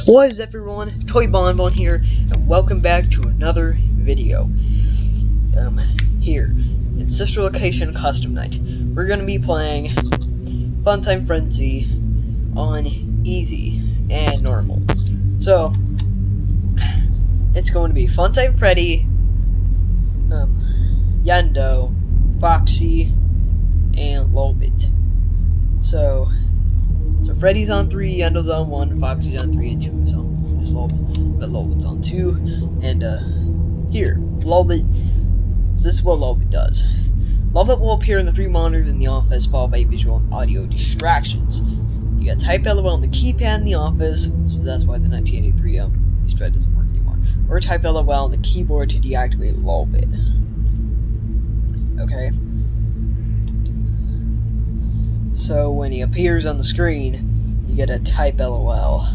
What is everyone? Toy Bonbon here, and welcome back to another video. Here in Sister Location Custom Night, we're gonna be playing Funtime Frenzy on easy and normal. So it's going to be Funtime Freddy, Yendo, Foxy, and Lolbit. So Freddy's on 3, Yendo's on 1, Foxy's on 3, and 2 is on Lolbit's on 2, and here, Lolbit. So this is what Lolbit does. Lolbit will appear in the 3 monitors in the office, followed by visual and audio distractions. You got type LOL on the keypad in the office, so that's why the 1983 Easter doesn't work anymore. Or type LOL on the keyboard to deactivate Lolbit. Okay. So when he appears on the screen, you get a type LOL.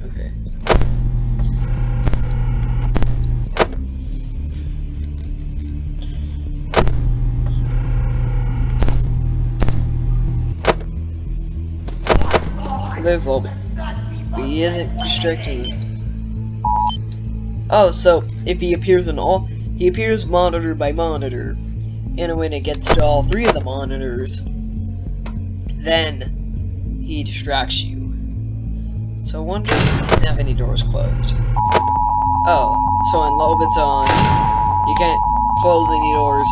Okay. There's Lolbit. But he isn't distracting. Oh, so if he appears in all, he appears monitor by monitor, and when it gets to all 3 of the monitors, then he distracts you. So I wonder if he didn't have any doors closed. Oh, so when Lolbit's on, you can't close any doors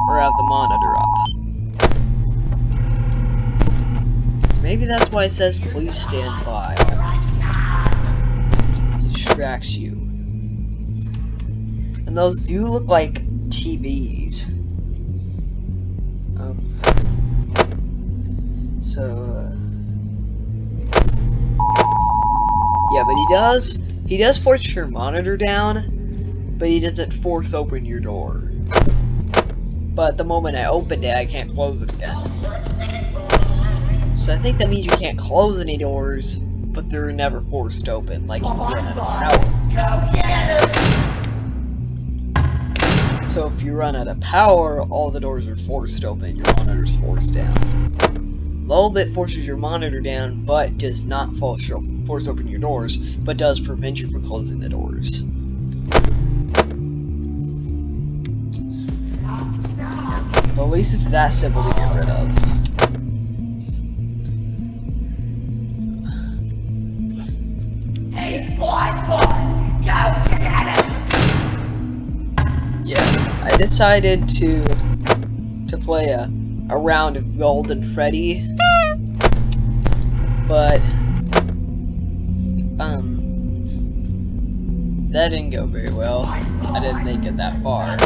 or have the monitor up. Maybe that's why it says please stand by. It distracts you. And those do look like TVs. Yeah, but he does force your monitor down, but he doesn't force open your door. But the moment I opened it, I can't close it again. So I think that means you can't close any doors, but they're never forced open, like if you run out of power. So if you run out of power, all the doors are forced open, your monitor's forced down. Lolbit forces your monitor down, but does not force open your doors, but does prevent you from closing the doors. But at least it's that simple to get rid of. Yeah, I decided to play a round of Golden Freddy, but that didn't go very well. I didn't make it that far.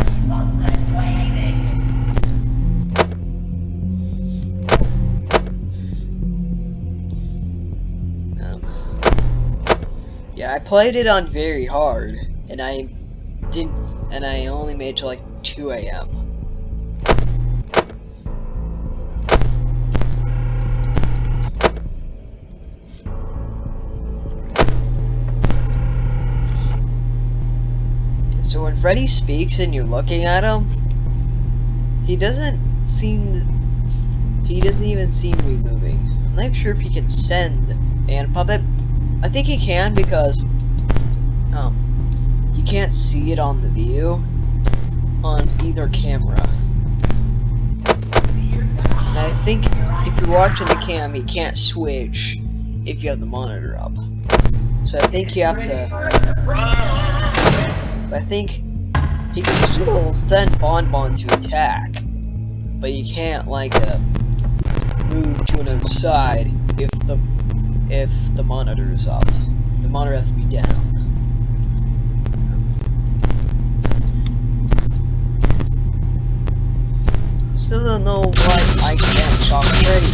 Yeah, I played it on very hard, and I only made it to like 2 AM. So when Freddy speaks and you're looking at him, he doesn't even seem to be moving. I'm not sure if he can send and puppet. I think he can because you can't see it on the view on either camera. And I think if you're watching the cam, he can't switch if you have the monitor up. So I think you have to. But I think he can still send Bonbon to attack, but you can't like move to another side if the monitor is up. The monitor has to be down. Still don't know why I can't shock Freddy.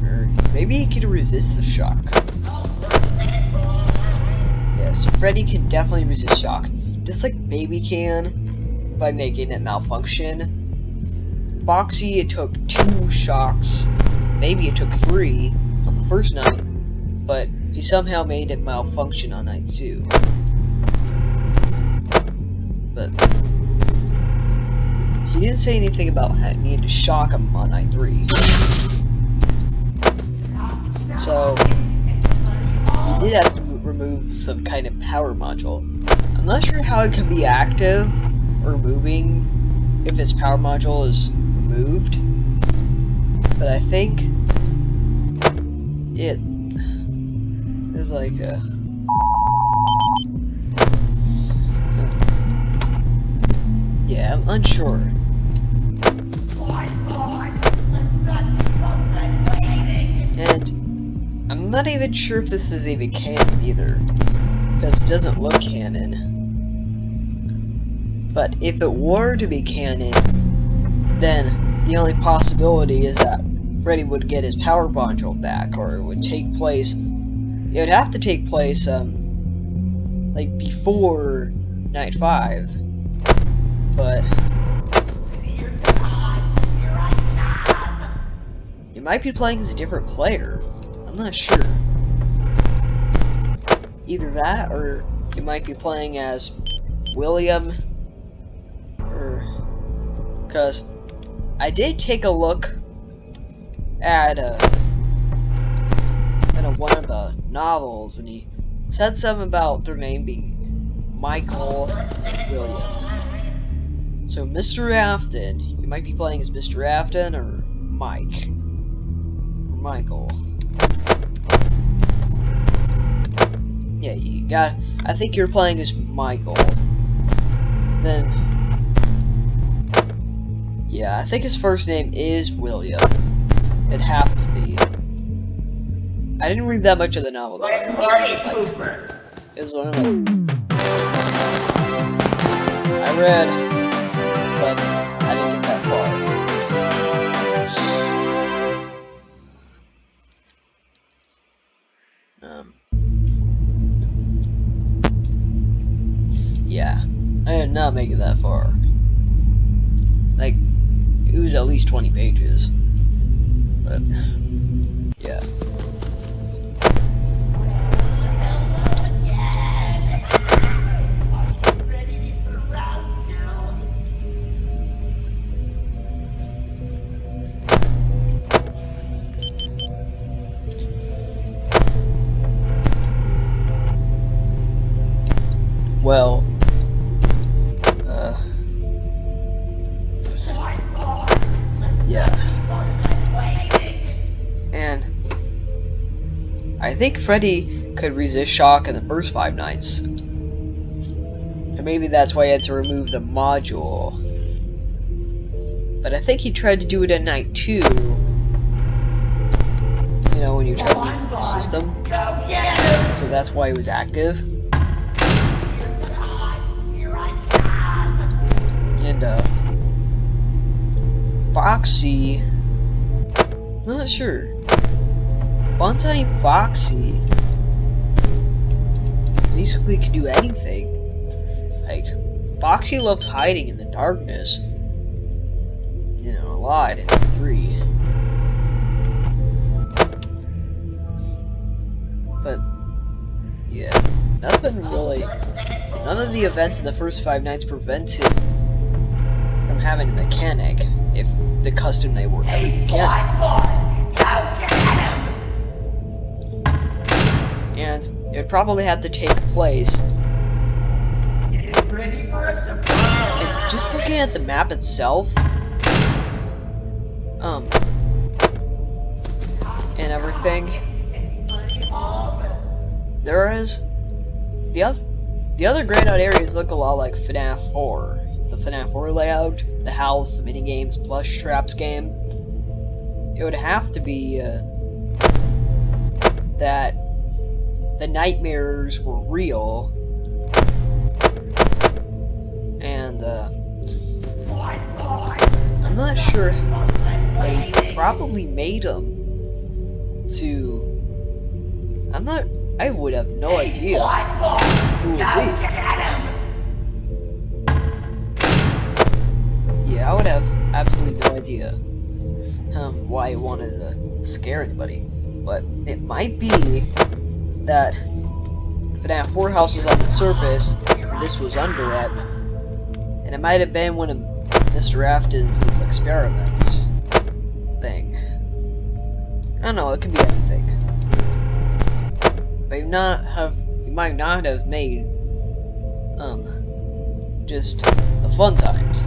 Or maybe he can resist the shock. Yeah, so Freddy can definitely resist shock. Just like Baby can, by making it malfunction. Foxy, it took 2 shocks maybe it took 3 on the first night, but he somehow made it malfunction on night 2. But he didn't say anything about needing to shock him on night 3. So he did have to remove some kind of power module. I'm not sure how it can be active or moving if his power module is removed, but I think it is like a yeah, I'm unsure. And I'm not even sure if this is even canon either, because it doesn't look canon. But if it were to be canon, then the only possibility is that Freddy would get his power module back, or it would take place. It would have to take place, like before night 5. But you might be playing as a different player. I'm not sure. Either that, or you might be playing as William, or because I did take a look at one of the novels, and he said something about their name being Michael William. So Mr. Afton, you might be playing as Mr. Afton or Mike or Michael. Yeah, you got. I think you're playing as Michael. Then, yeah, I think his first name is William. It'd have to be. I didn't read that much of the novel. Though. It was one of them. I read, but I didn't get that far. Yeah, I did not make it that far. Like, it was at least 20 pages. But, yeah. Well, yeah. And I think Freddy could resist shock in the first 5 nights. And maybe that's why he had to remove the module. But I think he tried to do it at night 2. You know, when you try to beat the system. So that's why it was active. And, Foxy, I'm not sure. Funtime Foxy basically can do anything. Like, Foxy loved hiding in the darkness. You know, a lot in 3. But, yeah, nothing really. None of the events in the first 5 nights prevented from having a mechanic if the custom night were ever began. And it would probably have to take place. And just looking at the map itself, and everything, there is the other grayed out areas look a lot like FNAF 4. The FNAF 4 layout, the house, the minigames, plush traps game. It would have to be that the nightmares were real, and I'm not sure, but he probably made them to. I would have no idea who would be. Yeah, I would have absolutely no idea. why he wanted to scare anybody. But it might be that the FNAF 4 house was on the surface, and this was under it, and it might have been one of Mr. Afton's experiments thing. I don't know, it could be anything. But you might not have made just the fun times.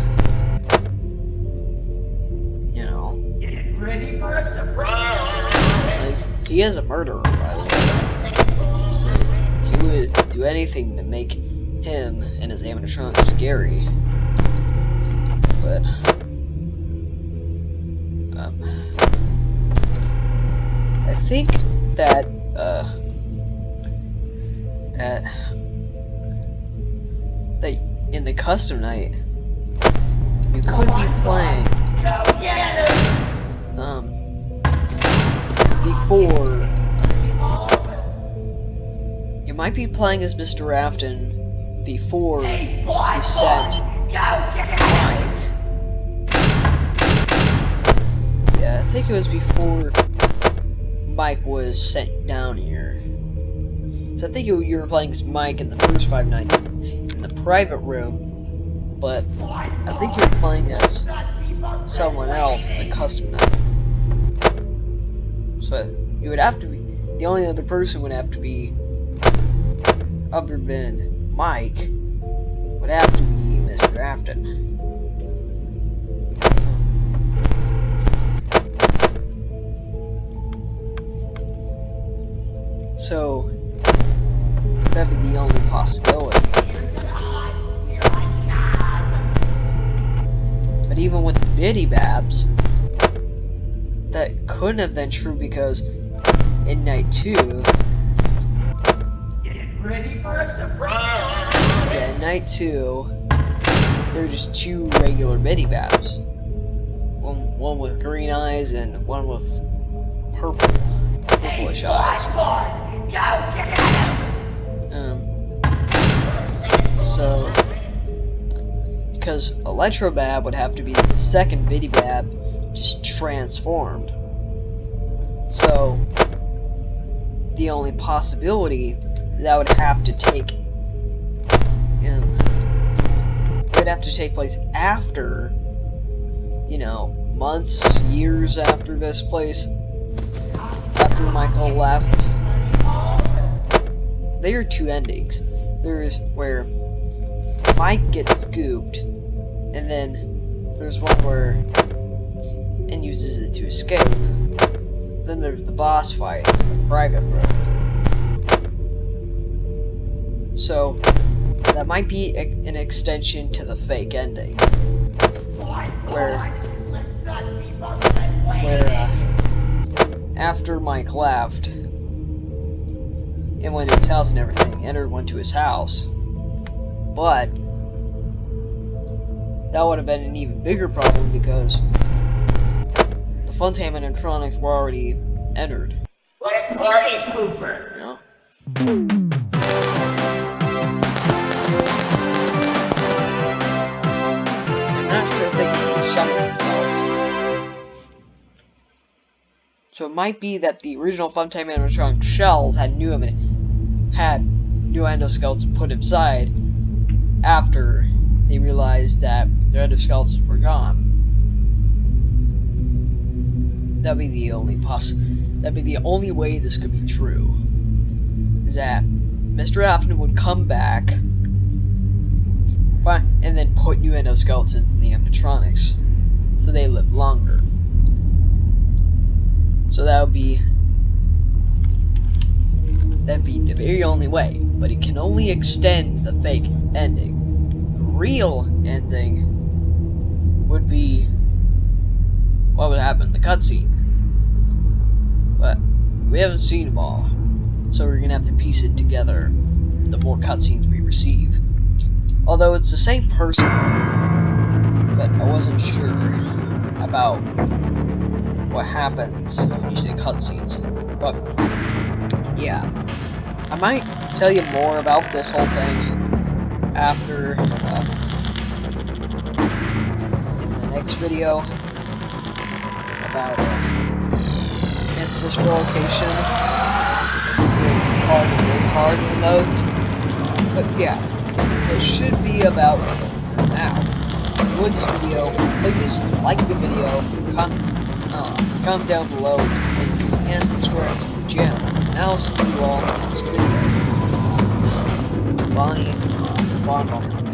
You know. Get ready for a surprise! Like, he is a murderer, by the way. So he would do anything to make him and his animatronics scary. But I think that in the custom night you could be playing before you might be playing as Mr. Afton before you sent Mike. Yeah, I think it was before Mike was sent down here. So I think you were playing as Mike in the first Five Nights in the private room, but I think you were playing as someone else in the custom night. So you would have to be, the only other person would have to be, other than Mike, would have to be Mr. Afton. So that'd be the only possibility. But even with the Biddy Babs, that couldn't have been true because in night 2, Get ready for a surprise! yeah, in night 2, there were just 2 regular Biddy Babs. One with green eyes and one with purplish eyes. So, because Electrobab would have to be the second Biddy Bab just transformed. So, the only possibility that would have to take place after, you know, months, years after this place, after Michael left. There are 2 endings. There's where Mike gets scooped, and then there's one where and uses it to escape. Then there's the boss fight in the private room. So that might be an extension to the fake ending, where after Mike left and went to his house and everything, Ender went to his house, but that would have been an even bigger problem because the Funtime animatronics were already entered. What a party pooper! You know? I'm not sure if they can shut themselves. So it might be that the original Funtime animatronic shells had new endoskeletons put inside after they realized that their endoskeletons were gone. That'd be the only way this could be true. Is that Mr. Afton would come back and then put new endoskeletons in the animatronics so they live longer. So that'd be the very only way, but it can only extend the fake ending. The real ending would be what would happen in the cutscene. But we haven't seen them all, so we're gonna have to piece it together the more cutscenes we receive. Although it's the same person, but I wasn't sure about what happens when you say cutscenes. But yeah, I might tell you more about this whole thing after in the next video about ancestral location. Really hard notes. But yeah, it should be about now. If you enjoyed this video, please like the video, comment down below, and subscribe to the channel. And I'll see you all in the next video. Bye. Bye.